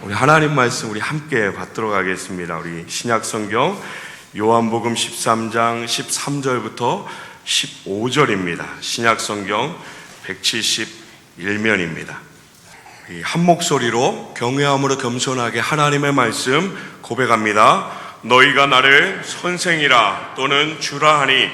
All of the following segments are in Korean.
우리 하나님 말씀 우리 함께 받도록 하겠습니다. 우리 신약 성경 요한복음 13장 13절부터 15절입니다. 신약 성경 171면입니다. 한 목소리로 경외함으로 겸손하게 하나님의 말씀 고백합니다. 너희가 나를 선생이라 또는 주라 하니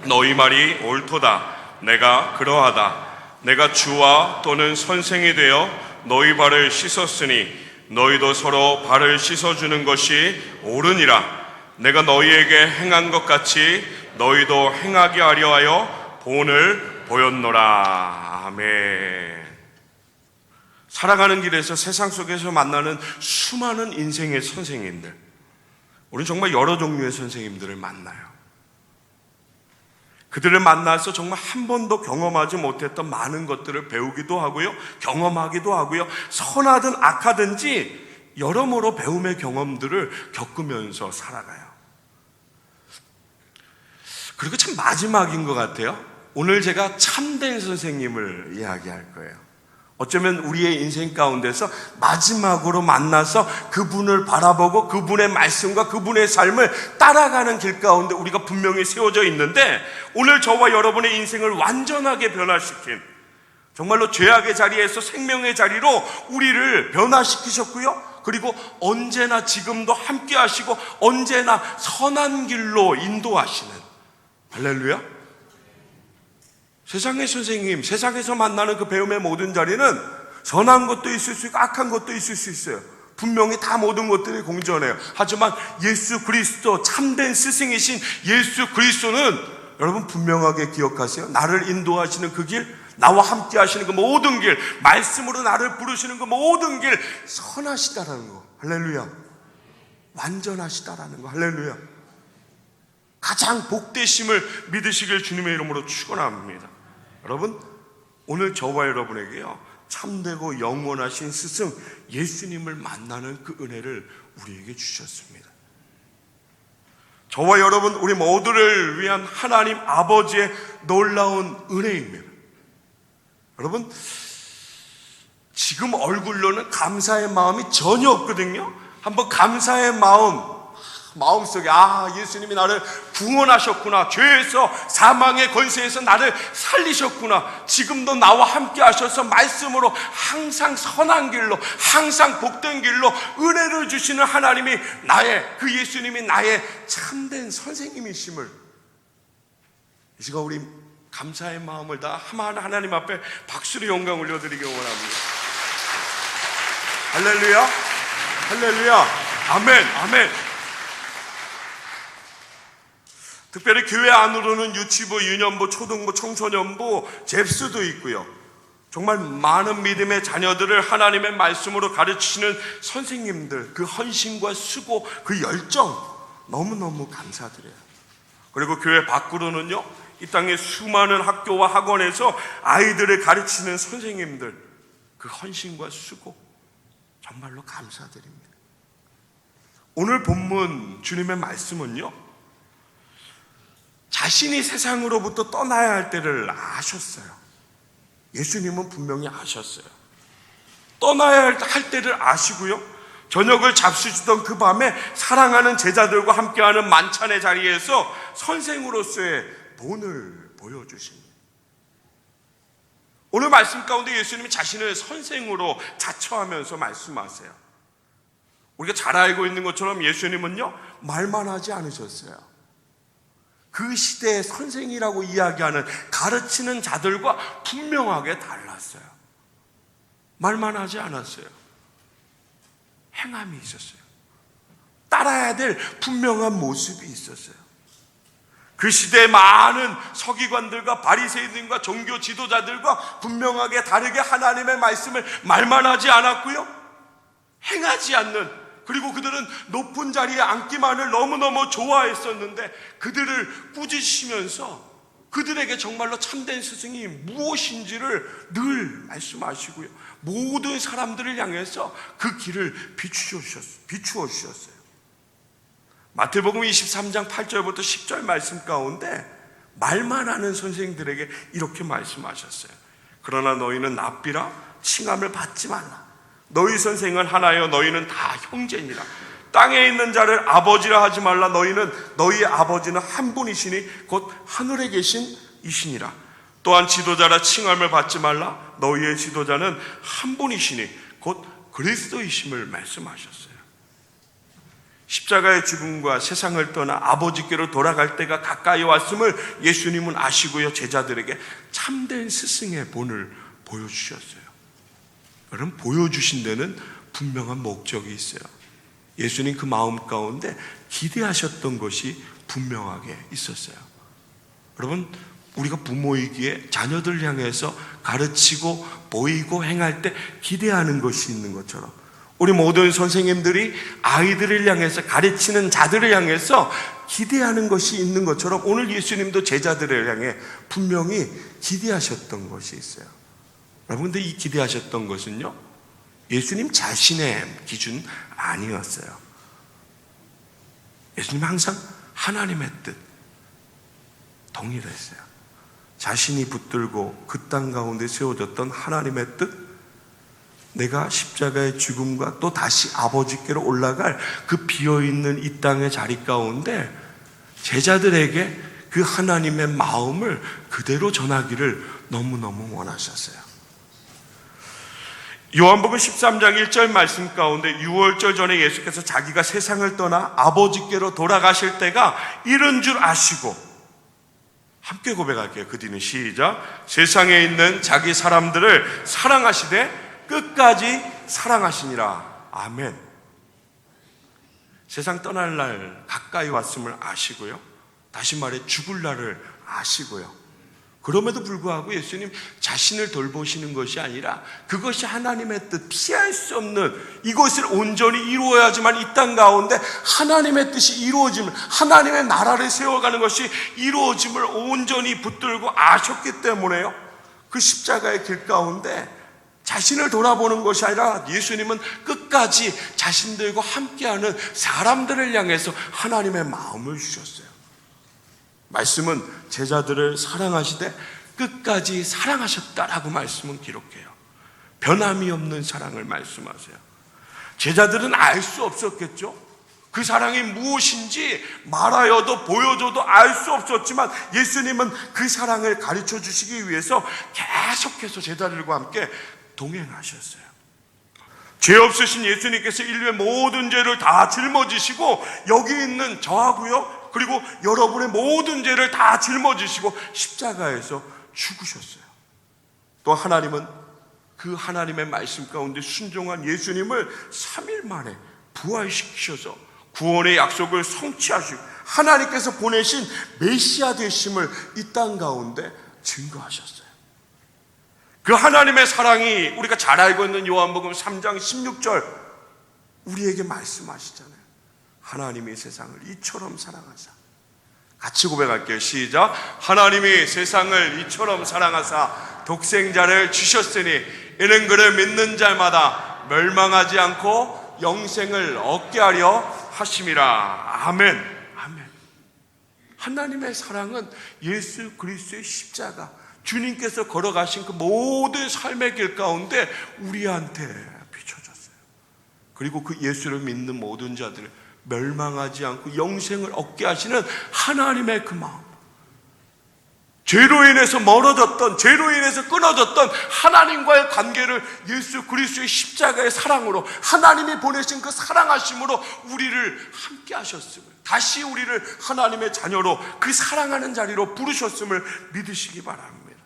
너희 말이 옳도다. 내가 그러하다. 내가 주와 또는 선생이 되어 너희 발을 씻었으니 너희도 서로 발을 씻어주는 것이 옳으니라. 내가 너희에게 행한 것 같이 너희도 행하게 하려 하여 본을 보였노라. 아멘. 살아가는 길에서 세상 속에서 만나는 수많은 인생의 선생님들, 우리는 정말 여러 종류의 선생님들을 만나요. 그들을 만나서 정말 한 번도 경험하지 못했던 많은 것들을 배우기도 하고요, 경험하기도 하고요, 선하든 악하든지 여러모로 배움의 경험들을 겪으면서 살아가요. 그리고 참 마지막인 것 같아요. 오늘 제가 참된 선생님을 이야기할 거예요. 어쩌면 우리의 인생 가운데서 마지막으로 만나서 그분을 바라보고 그분의 말씀과 그분의 삶을 따라가는 길 가운데 우리가 분명히 세워져 있는데, 오늘 저와 여러분의 인생을 완전하게 변화시킨, 정말로 죄악의 자리에서 생명의 자리로 우리를 변화시키셨고요, 그리고 언제나 지금도 함께 하시고 언제나 선한 길로 인도하시는, 할렐루야. 세상의 선생님, 세상에서 만나는 그 배움의 모든 자리는 선한 것도 있을 수 있고 악한 것도 있을 수 있어요. 분명히 다 모든 것들이 공존해요. 하지만 예수 그리스도, 참된 스승이신 예수 그리스도는 여러분 분명하게 기억하세요. 나를 인도하시는 그 길, 나와 함께 하시는 그 모든 길, 말씀으로 나를 부르시는 그 모든 길, 선하시다라는 거, 할렐루야. 완전하시다라는 거, 할렐루야. 가장 복되심을 믿으시길 주님의 이름으로 축원합니다. 여러분, 오늘 저와 여러분에게요, 참되고 영원하신 스승 예수님을 만나는 그 은혜를 우리에게 주셨습니다. 저와 여러분, 우리 모두를 위한 하나님 아버지의 놀라운 은혜입니다. 여러분, 지금 얼굴로는 감사의 마음이 전혀 없거든요. 한번 감사의 마음속에, 예수님이 나를 구원하셨구나, 죄에서 사망의 권세에서 나를 살리셨구나, 지금도 나와 함께 하셔서 말씀으로 항상 선한 길로, 항상 복된 길로 은혜를 주시는 하나님이 그 예수님이 나의 참된 선생님이심을, 이 시간 우리 감사의 마음을 다 하나님 앞에 박수로 영광 올려드리기 원합니다. 할렐루야, 할렐루야, 아멘, 아멘. 특별히 교회 안으로는 유치부, 유년부, 초등부, 청소년부, 잽스도 있고요. 정말 많은 믿음의 자녀들을 하나님의 말씀으로 가르치시는 선생님들, 그 헌신과 수고, 그 열정 너무너무 감사드려요. 그리고 교회 밖으로는요, 이 땅의 수많은 학교와 학원에서 아이들을 가르치는 선생님들, 그 헌신과 수고 정말로 감사드립니다. 오늘 본문 주님의 말씀은요, 자신이 세상으로부터 떠나야 할 때를 아셨어요. 예수님은 분명히 아셨어요. 떠나야 할 때를 아시고요, 저녁을 잡수시던 그 밤에 사랑하는 제자들과 함께하는 만찬의 자리에서 선생으로서의 본을 보여주십니다. 오늘 말씀 가운데 예수님이 자신을 선생으로 자처하면서 말씀하세요. 우리가 잘 알고 있는 것처럼 예수님은요, 말만 하지 않으셨어요. 그 시대의 선생이라고 이야기하는 가르치는 자들과 분명하게 달랐어요. 말만 하지 않았어요. 행함이 있었어요. 따라야 될 분명한 모습이 있었어요. 그 시대의 많은 서기관들과 바리새인들과 종교 지도자들과 분명하게 다르게 하나님의 말씀을 말만 하지 않았고요, 행하지 않는, 그리고 그들은 높은 자리에 앉기만을 너무너무 좋아했었는데 그들을 꾸짖으시면서 그들에게 정말로 참된 스승이 무엇인지를 늘 말씀하시고요, 모든 사람들을 향해서 그 길을 비추어 주셨어요. 마태복음 23장 8절부터 10절 말씀 가운데 말만 하는 선생들에게 이렇게 말씀하셨어요. 그러나 너희는 납비라 칭함을 받지 말라. 너희 선생은 하나여 너희는 다 형제니라. 땅에 있는 자를 아버지라 하지 말라. 너희의 아버지는 한 분이시니 곧 하늘에 계신 이시니라. 또한 지도자라 칭함을 받지 말라. 너희의 지도자는 한 분이시니 곧 그리스도이심을 말씀하셨어요. 십자가의 죽음과 세상을 떠나 아버지께로 돌아갈 때가 가까이 왔음을 예수님은 아시고요, 제자들에게 참된 스승의 본을 보여주셨어요. 여러분, 보여주신 데는 분명한 목적이 있어요. 예수님 그 마음 가운데 기대하셨던 것이 분명하게 있었어요. 여러분, 우리가 부모이기에 자녀들 향해서 가르치고 보이고 행할 때 기대하는 것이 있는 것처럼, 우리 모든 선생님들이 아이들을 향해서, 가르치는 자들을 향해서 기대하는 것이 있는 것처럼 오늘 예수님도 제자들을 향해 분명히 기대하셨던 것이 있어요. 여러분, 근데 이 기대하셨던 것은요, 예수님 자신의 기준 아니었어요. 예수님 항상 하나님의 뜻 동일했어요. 자신이 붙들고 그 땅 가운데 세워졌던 하나님의 뜻, 내가 십자가의 죽음과 또 다시 아버지께로 올라갈 그 비어있는 이 땅의 자리 가운데 제자들에게 그 하나님의 마음을 그대로 전하기를 너무너무 원하셨어요. 요한복음 13장 1절 말씀 가운데 유월절 전에 예수께서 자기가 세상을 떠나 아버지께로 돌아가실 때가 이른 줄 아시고, 함께 고백할게요. 그 뒤는 시작. 세상에 있는 자기 사람들을 사랑하시되 끝까지 사랑하시니라. 아멘. 세상 떠날 날 가까이 왔음을 아시고요, 다시 말해 죽을 날을 아시고요, 그럼에도 불구하고 예수님 자신을 돌보시는 것이 아니라 그것이 하나님의 뜻, 피할 수 없는 이것을 온전히 이루어야지만 이 땅 가운데 하나님의 뜻이 이루어짐을, 하나님의 나라를 세워가는 것이 이루어짐을 온전히 붙들고 아셨기 때문에요, 그 십자가의 길 가운데 자신을 돌아보는 것이 아니라 예수님은 끝까지 자신들과 함께하는 사람들을 향해서 하나님의 마음을 주셨어요. 말씀은 제자들을 사랑하시되 끝까지 사랑하셨다라고 말씀은 기록해요. 변함이 없는 사랑을 말씀하세요. 제자들은 알 수 없었겠죠. 그 사랑이 무엇인지 말하여도 보여줘도 알 수 없었지만 예수님은 그 사랑을 가르쳐 주시기 위해서 계속해서 제자들과 함께 동행하셨어요. 죄 없으신 예수님께서 인류의 모든 죄를 다 짊어지시고 여기 있는 저하고요, 그리고 여러분의 모든 죄를 다 짊어지시고 십자가에서 죽으셨어요. 또 하나님은 그 하나님의 말씀 가운데 순종한 예수님을 3일 만에 부활시키셔서 구원의 약속을 성취하시고 하나님께서 보내신 메시아 되심을 이 땅 가운데 증거하셨어요. 그 하나님의 사랑이 우리가 잘 알고 있는 요한복음 3장 16절 우리에게 말씀하시잖아요. 하나님이 세상을 이처럼 사랑하사, 같이 고백할게요. 시작. 하나님이 세상을 이처럼 사랑하사 독생자를 주셨으니 이는 그를 믿는 자마다 멸망하지 않고 영생을 얻게 하려 하심이라. 아멘. 아멘. 하나님의 사랑은 예수 그리스도의 십자가, 주님께서 걸어가신 그 모든 삶의 길 가운데 우리한테 비춰졌어요. 그리고 그 예수를 믿는 모든 자들을 멸망하지 않고 영생을 얻게 하시는 하나님의 그 마음, 죄로 인해서 멀어졌던, 죄로 인해서 끊어졌던 하나님과의 관계를 예수 그리스도의 십자가의 사랑으로, 하나님이 보내신 그 사랑하심으로 우리를 함께 하셨음을, 다시 우리를 하나님의 자녀로 그 사랑하는 자리로 부르셨음을 믿으시기 바랍니다.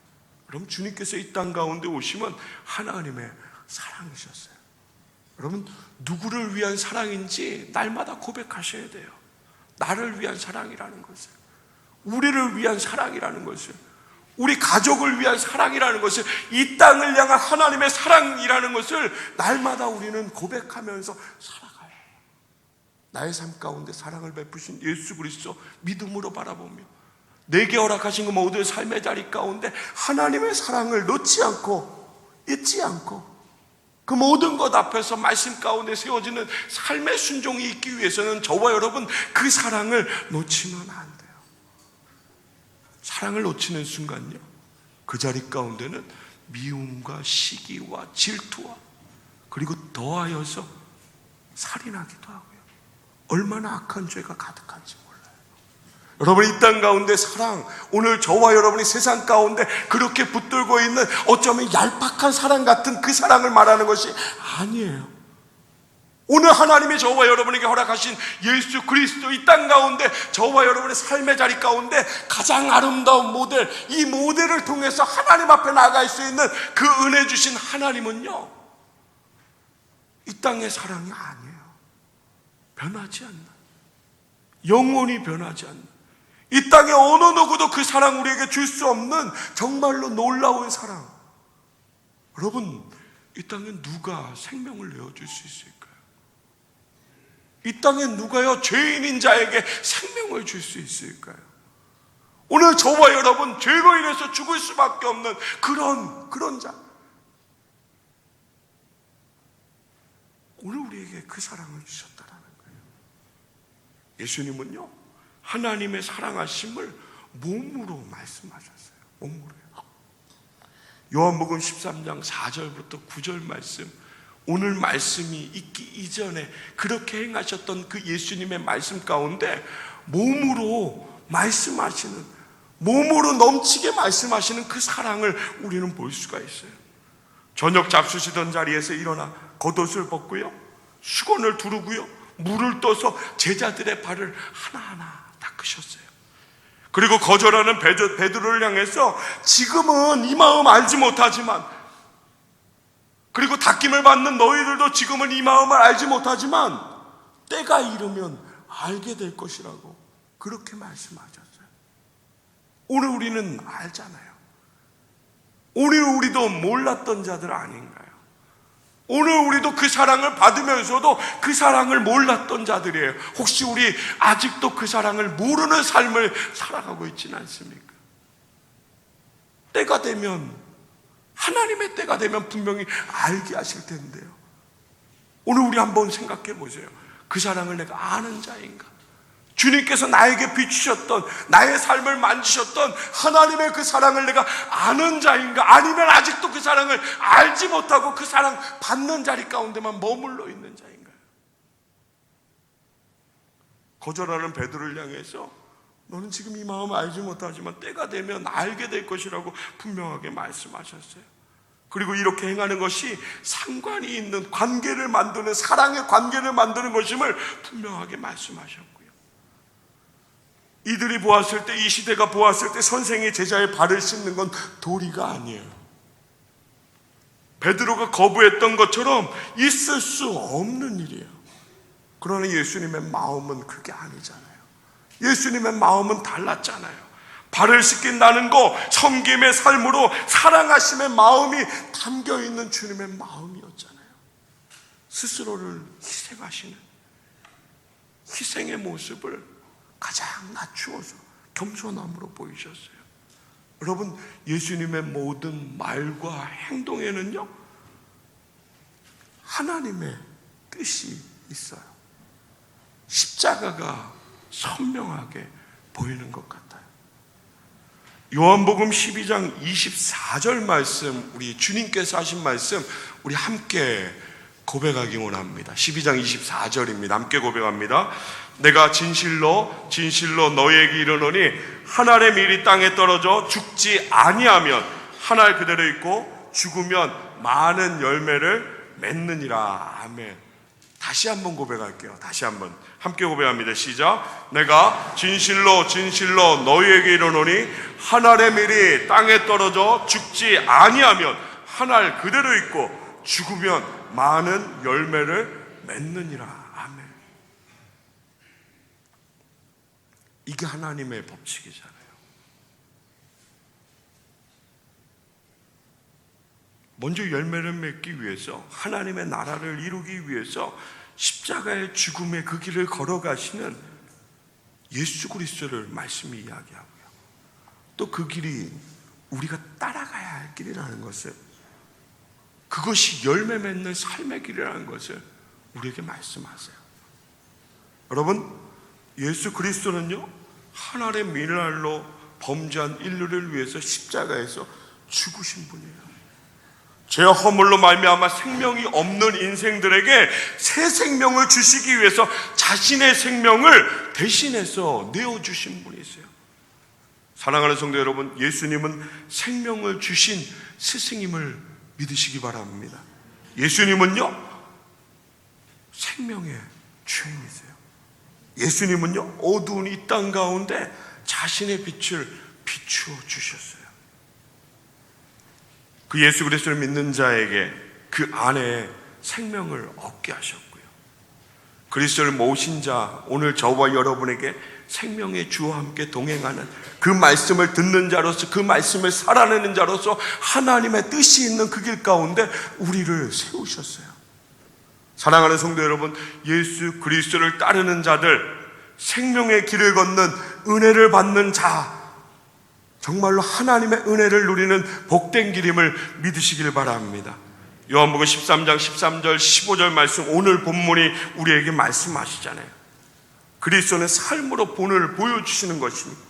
그럼 주님께서 이 땅 가운데 오시면 하나님의 사랑이셨어요. 여러분, 누구를 위한 사랑인지 날마다 고백하셔야 돼요. 나를 위한 사랑이라는 것을, 우리를 위한 사랑이라는 것을, 우리 가족을 위한 사랑이라는 것을, 이 땅을 향한 하나님의 사랑이라는 것을 날마다 우리는 고백하면서 살아가요. 나의 삶 가운데 사랑을 베푸신 예수 그리스도 믿음으로 바라보며 내게 허락하신 그 모든 삶의 자리 가운데 하나님의 사랑을 놓지 않고 잊지 않고 그 모든 것 앞에서 말씀 가운데 세워지는 삶의 순종이 있기 위해서는 저와 여러분 그 사랑을 놓치면 안 돼요. 사랑을 놓치는 순간요, 그 자리 가운데는 미움과 시기와 질투와 그리고 더하여서 살인하기도 하고요. 얼마나 악한 죄가 가득한지 몰라요. 여러분, 이 땅 가운데 사랑, 오늘 저와 여러분이 세상 가운데 그렇게 붙들고 있는 어쩌면 얄팍한 사랑 같은 그 사랑을 말하는 것이 아니에요. 오늘 하나님이 저와 여러분에게 허락하신 예수 그리스도, 이 땅 가운데 저와 여러분의 삶의 자리 가운데 가장 아름다운 모델, 이 모델을 통해서 하나님 앞에 나아갈 수 있는 그 은혜 주신 하나님은요, 이 땅의 사랑이 아니에요. 변하지 않는, 영원히 변하지 않는, 이 땅에 어느 누구도 그 사랑 우리에게 줄 수 없는 정말로 놀라운 사랑. 여러분, 이 땅에 누가 생명을 내어줄 수 있을까요? 이 땅에 누가요 죄인인 자에게 생명을 줄 수 있을까요? 오늘 저와 여러분 죄로 인해서 죽을 수밖에 없는 그런 자, 오늘 우리에게 그 사랑을 주셨다라는 거예요. 예수님은요 하나님의 사랑하심을 몸으로 말씀하셨어요. 몸으로요. 요한복음 13장 4절부터 9절 말씀, 오늘 말씀이 있기 이전에 그렇게 행하셨던 그 예수님의 말씀 가운데 몸으로 말씀하시는, 몸으로 넘치게 말씀하시는 그 사랑을 우리는 볼 수가 있어요. 저녁 잡수시던 자리에서 일어나 겉옷을 벗고요, 수건을 두르고요, 물을 떠서 제자들의 발을 하나하나 닦으셨어요. 그리고 거절하는 베드로를 향해서 지금은 이 마음 알지 못하지만, 그리고 닦임을 받는 너희들도 지금은 이 마음을 알지 못하지만 때가 이르면 알게 될 것이라고 그렇게 말씀하셨어요. 오늘 우리는 알잖아요. 오늘 우리도 몰랐던 자들 아닌가요? 오늘 우리도 그 사랑을 받으면서도 그 사랑을 몰랐던 자들이에요. 혹시 우리 아직도 그 사랑을 모르는 삶을 살아가고 있지는 않습니까? 때가 되면, 하나님의 때가 되면 분명히 알게 하실 텐데요. 오늘 우리 한번 생각해 보세요. 그 사랑을 내가 아는 자인가? 주님께서 나에게 비추셨던, 나의 삶을 만지셨던 하나님의 그 사랑을 내가 아는 자인가? 아니면 아직도 그 사랑을 알지 못하고 그 사랑 받는 자리 가운데만 머물러 있는 자인가요? 거절하는 베드로를 향해서 너는 지금 이 마음을 알지 못하지만 때가 되면 알게 될 것이라고 분명하게 말씀하셨어요. 그리고 이렇게 행하는 것이 상관이 있는 관계를 만드는, 사랑의 관계를 만드는 것임을 분명하게 말씀하셨고요. 이들이 보았을 때, 이 시대가 보았을 때 선생이 제자의 발을 씻는 건 도리가 아니에요. 베드로가 거부했던 것처럼 있을 수 없는 일이에요. 그러나 예수님의 마음은 그게 아니잖아요. 예수님의 마음은 달랐잖아요. 발을 씻긴다는 거, 섬김의 삶으로 사랑하심의 마음이 담겨있는 주님의 마음이었잖아요. 스스로를 희생하시는, 희생의 모습을 가장 낮추어서 겸손함으로 보이셨어요. 여러분, 예수님의 모든 말과 행동에는요 하나님의 뜻이 있어요. 십자가가 선명하게 보이는 것 같아요. 요한복음 12장 24절 말씀, 우리 주님께서 하신 말씀 우리 함께 고백하기 원합니다. 12장 24절입니다. 함께 고백합니다. 내가 진실로 진실로 너희에게 이르노니 한 알의 밀이 땅에 떨어져 죽지 아니하면 한 알 그대로 있고 죽으면 많은 열매를 맺느니라. 아멘. 다시 한번 고백할게요. 다시 한번 함께 고백합니다. 시작. 내가 진실로 진실로 너희에게 이르노니 한 알의 밀이 땅에 떨어져 죽지 아니하면 한 알 그대로 있고 죽으면 많은 열매를 맺느니라. 아멘. 이게 하나님의 법칙이잖아요. 먼저 열매를 맺기 위해서, 하나님의 나라를 이루기 위해서 십자가의 죽음의 그 길을 걸어가시는 예수 그리스도를 말씀이 이야기하고요. 또 그 길이 우리가 따라가야 할 길이라는 것을, 그것이 열매 맺는 삶의 길이라는 것을 우리에게 말씀하세요. 여러분, 예수 그리스도는요 한 알의 밀알로 범죄한 인류를 위해서 십자가에서 죽으신 분이에요. 죄와 허물로 말미암아 생명이 없는 인생들에게 새 생명을 주시기 위해서 자신의 생명을 대신해서 내어주신 분이세요. 사랑하는 성도 여러분, 예수님은 생명을 주신 스승임을 믿으시기 바랍니다. 예수님은요, 생명의 주인이세요. 예수님은요, 어두운 이 땅 가운데 자신의 빛을 비추어 주셨어요. 그 예수 그리스도를 믿는 자에게 그 안에 생명을 얻게 하셨고요. 그리스도를 모신 자, 오늘 저와 여러분에게 생명의 주와 함께 동행하는 그 말씀을 듣는 자로서, 그 말씀을 살아내는 자로서 하나님의 뜻이 있는 그 길 가운데 우리를 세우셨어요. 사랑하는 성도 여러분, 예수 그리스도를 따르는 자들, 생명의 길을 걷는 은혜를 받는 자, 정말로 하나님의 은혜를 누리는 복된 길임을 믿으시길 바랍니다. 요한복음 13장 13절 15절 말씀, 오늘 본문이 우리에게 말씀하시잖아요. 그리스도는 삶으로 본을 보여주시는 것입니다.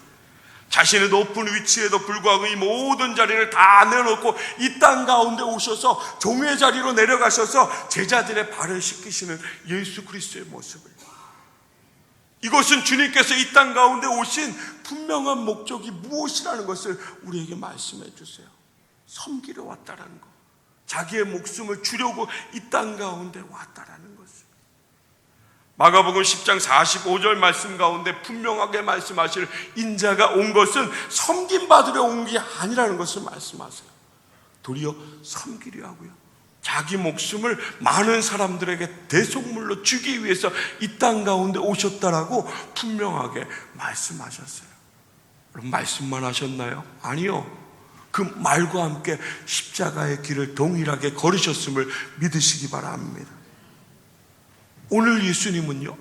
자신의 높은 위치에도 불구하고 이 모든 자리를 다 내놓고 이 땅 가운데 오셔서 종의 자리로 내려가셔서 제자들의 발을 씻기시는 예수 그리스도의 모습을, 이것은 주님께서 이 땅 가운데 오신 분명한 목적이 무엇이라는 것을 우리에게 말씀해 주세요. 섬기러 왔다라는 것, 자기의 목숨을 주려고 이 땅 가운데 왔다라는 것을. 마가복음 10장 45절 말씀 가운데 분명하게 말씀하실, 인자가 온 것은 섬김받으려 온 게 아니라는 것을 말씀하세요. 도리어 섬기려 하고요, 자기 목숨을 많은 사람들에게 대속물로 주기 위해서 이 땅 가운데 오셨다라고 분명하게 말씀하셨어요. 그럼 말씀만 하셨나요? 아니요. 그 말과 함께 십자가의 길을 동일하게 걸으셨음을 믿으시기 바랍니다. 오늘 예수님은요,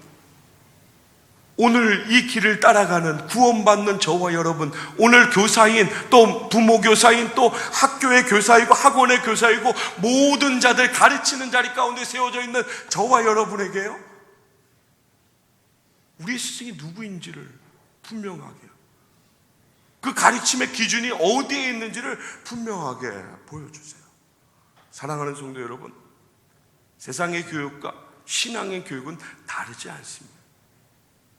오늘 이 길을 따라가는 구원받는 저와 여러분, 오늘 교사인, 또 부모 교사인, 또 학교의 교사이고 학원의 교사이고 모든 자들 가르치는 자리 가운데 세워져 있는 저와 여러분에게요, 우리 스승이 누구인지를 분명하게, 그 가르침의 기준이 어디에 있는지를 분명하게 보여주세요. 사랑하는 성도 여러분, 세상의 교육과 신앙의 교육은 다르지 않습니다.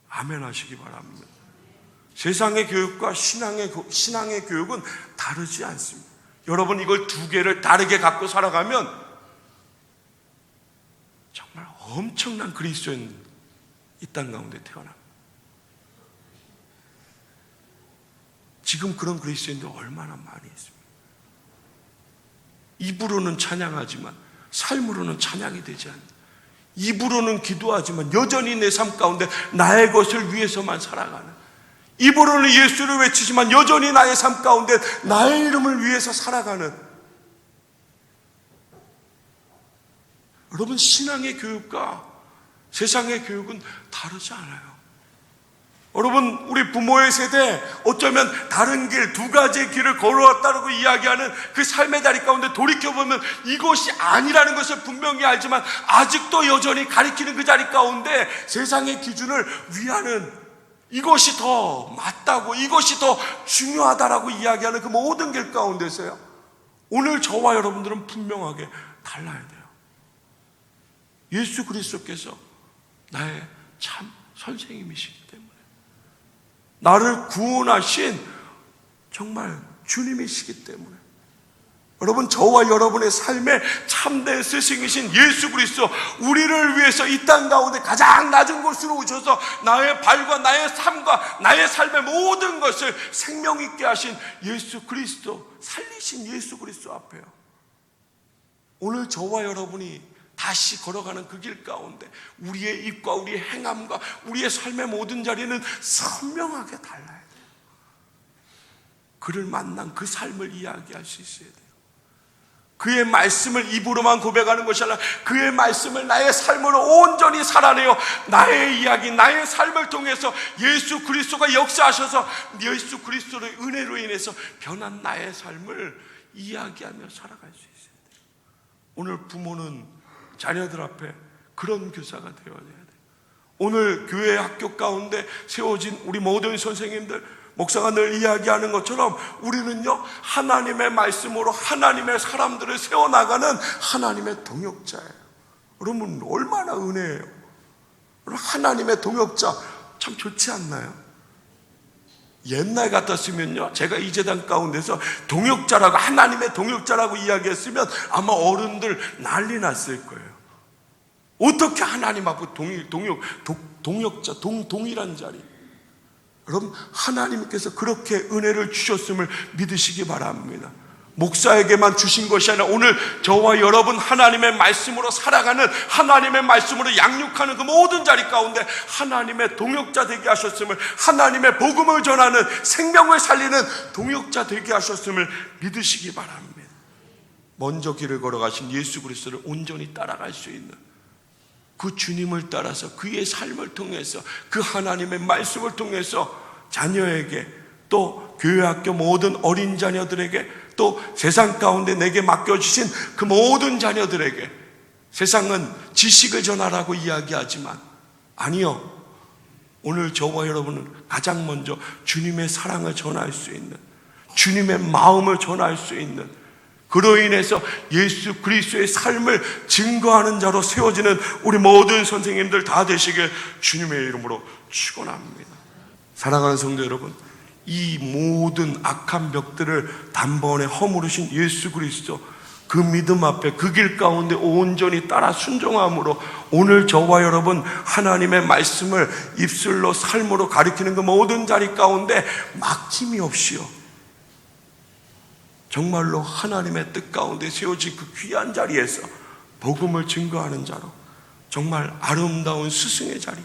아멘 하시기 바랍니다. 세상의 교육과 신앙의 교육은 다르지 않습니다. 여러분, 이걸 두 개를 다르게 갖고 살아가면 정말 엄청난 그리스도인 이 땅 가운데 태어납니다. 지금 그런 그리스도인들 얼마나 많이 있습니다. 입으로는 찬양하지만 삶으로는 찬양이 되지 않는, 입으로는 기도하지만 여전히 내 삶 가운데 나의 것을 위해서만 살아가는, 입으로는 예수를 외치지만 여전히 나의 삶 가운데 나의 이름을 위해서 살아가는, 여러분, 신앙의 교육과 세상의 교육은 다르지 않아요. 여러분, 우리 부모의 세대 어쩌면 다른 길, 두 가지의 길을 걸어왔다고 이야기하는 그 삶의 자리 가운데 돌이켜보면 이것이 아니라는 것을 분명히 알지만 아직도 여전히 가리키는 그 자리 가운데 세상의 기준을 위하는, 이것이 더 맞다고, 이것이 더 중요하다라고 이야기하는 그 모든 길 가운데서요, 오늘 저와 여러분들은 분명하게 달라야 돼요. 예수 그리스도께서 나의 참 선생님이시기 때문에, 나를 구원하신 정말 주님이시기 때문에, 여러분, 저와 여러분의 삶의 참된 스승이신 예수 그리스도, 우리를 위해서 이 땅 가운데 가장 낮은 곳으로 오셔서 나의 발과 나의 삶과 나의 삶의 모든 것을 생명 있게 하신 예수 그리스도, 살리신 예수 그리스도 앞에요, 오늘 저와 여러분이 다시 걸어가는 그 길 가운데 우리의 입과 우리의 행함과 우리의 삶의 모든 자리는 선명하게 달라야 돼요. 그를 만난 그 삶을 이야기할 수 있어야 돼요. 그의 말씀을 입으로만 고백하는 것이 아니라 그의 말씀을 나의 삶으로 온전히 살아내어 나의 이야기, 나의 삶을 통해서 예수 그리스도가 역사하셔서 예수 그리스도의 은혜로 인해서 변한 나의 삶을 이야기하며 살아갈 수 있어야 돼요. 오늘 부모는 자녀들 앞에 그런 교사가 되어야 돼요. 오늘 교회 학교 가운데 세워진 우리 모든 선생님들, 목사가 늘 이야기하는 것처럼 우리는요, 하나님의 말씀으로 하나님의 사람들을 세워나가는 하나님의 동역자예요. 여러분, 얼마나 은혜예요. 하나님의 동역자 참 좋지 않나요? 옛날 같았으면요, 제가 이 재단 가운데서 동역자라고, 하나님의 동역자라고 이야기했으면 아마 어른들 난리 났을 거예요. 어떻게 하나님 앞에 동역자, 동일한 자리. 여러분, 하나님께서 그렇게 은혜를 주셨음을 믿으시기 바랍니다. 목사에게만 주신 것이 아니라 오늘 저와 여러분 하나님의 말씀으로 살아가는, 하나님의 말씀으로 양육하는 그 모든 자리 가운데 하나님의 동역자 되게 하셨음을, 하나님의 복음을 전하는, 생명을 살리는 동역자 되게 하셨음을 믿으시기 바랍니다. 먼저 길을 걸어가신 예수 그리스도를 온전히 따라갈 수 있는 그 주님을 따라서 그의 삶을 통해서, 그 하나님의 말씀을 통해서 자녀에게, 또 교회학교 모든 어린 자녀들에게, 또 세상 가운데 내게 맡겨주신 그 모든 자녀들에게, 세상은 지식을 전하라고 이야기하지만 아니요, 오늘 저와 여러분은 가장 먼저 주님의 사랑을 전할 수 있는, 주님의 마음을 전할 수 있는, 그로 인해서 예수 그리스도의 삶을 증거하는 자로 세워지는 우리 모든 선생님들 다 되시길 주님의 이름으로 축원합니다. 사랑하는 성도 여러분, 이 모든 악한 벽들을 단번에 허무르신 예수 그리스도, 그 믿음 앞에, 그 길 가운데 온전히 따라 순종함으로 오늘 저와 여러분 하나님의 말씀을 입술로, 삶으로 가리키는 그 모든 자리 가운데 막힘이 없이요, 정말로 하나님의 뜻 가운데 세워진 그 귀한 자리에서 복음을 증거하는 자로, 정말 아름다운 스승의 자리,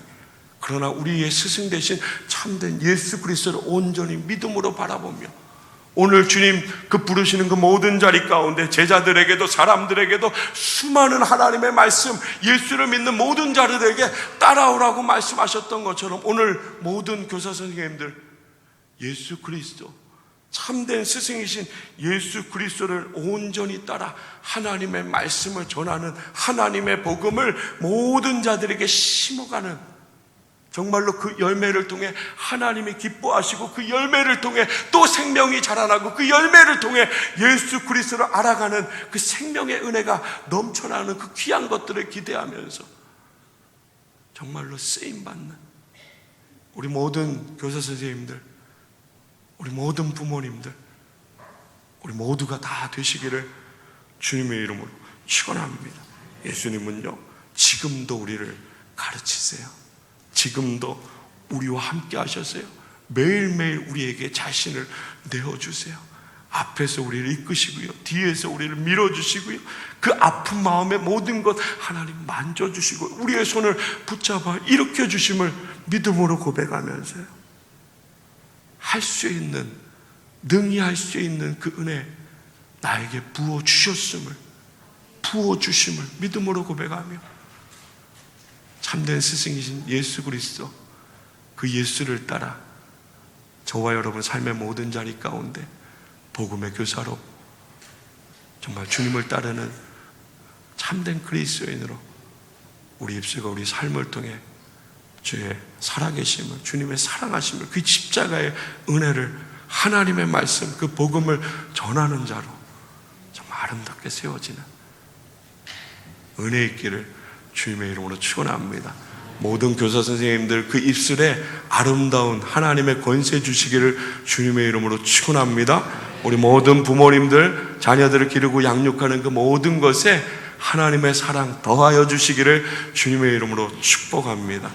그러나 우리의 스승 대신 참된 예수 그리스도를 온전히 믿음으로 바라보며 오늘 주님 그 부르시는 그 모든 자리 가운데 제자들에게도, 사람들에게도 수많은 하나님의 말씀, 예수를 믿는 모든 자들에게 따라오라고 말씀하셨던 것처럼 오늘 모든 교사 선생님들 예수 그리스도, 참된 스승이신 예수 그리스도를 온전히 따라 하나님의 말씀을 전하는, 하나님의 복음을 모든 자들에게 심어가는, 정말로 그 열매를 통해 하나님이 기뻐하시고 그 열매를 통해 또 생명이 자라나고 그 열매를 통해 예수 그리스도를 알아가는 그 생명의 은혜가 넘쳐나는 그 귀한 것들을 기대하면서 정말로 쓰임받는 우리 모든 교사 선생님들, 우리 모든 부모님들, 우리 모두가 다 되시기를 주님의 이름으로 축원합니다. 예수님은요, 지금도 우리를 가르치세요. 지금도 우리와 함께 하셨어요. 매일매일 우리에게 자신을 내어주세요. 앞에서 우리를 이끄시고요, 뒤에서 우리를 밀어주시고요, 그 아픈 마음의 모든 것 하나님 만져주시고 우리의 손을 붙잡아 일으켜주심을 믿음으로 고백하면서요, 할 수 있는, 능히 할 수 있는 그 은혜 나에게 부어주셨음을, 부어주심을 믿음으로 고백하며 참된 스승이신 예수 그리스도, 그 예수를 따라 저와 여러분 삶의 모든 자리 가운데 복음의 교사로 정말 주님을 따르는 참된 그리스도인으로 우리 입술과 우리 삶을 통해 주의 살아계심을, 주님의 사랑하심을, 그 십자가의 은혜를, 하나님의 말씀, 그 복음을 전하는 자로 정말 아름답게 세워지는 은혜 있기를 주님의 이름으로 축원합니다. 모든 교사 선생님들 그 입술에 아름다운 하나님의 권세 주시기를 주님의 이름으로 축원합니다. 우리 모든 부모님들 자녀들을 기르고 양육하는 그 모든 것에 하나님의 사랑 더하여 주시기를 주님의 이름으로 축복합니다.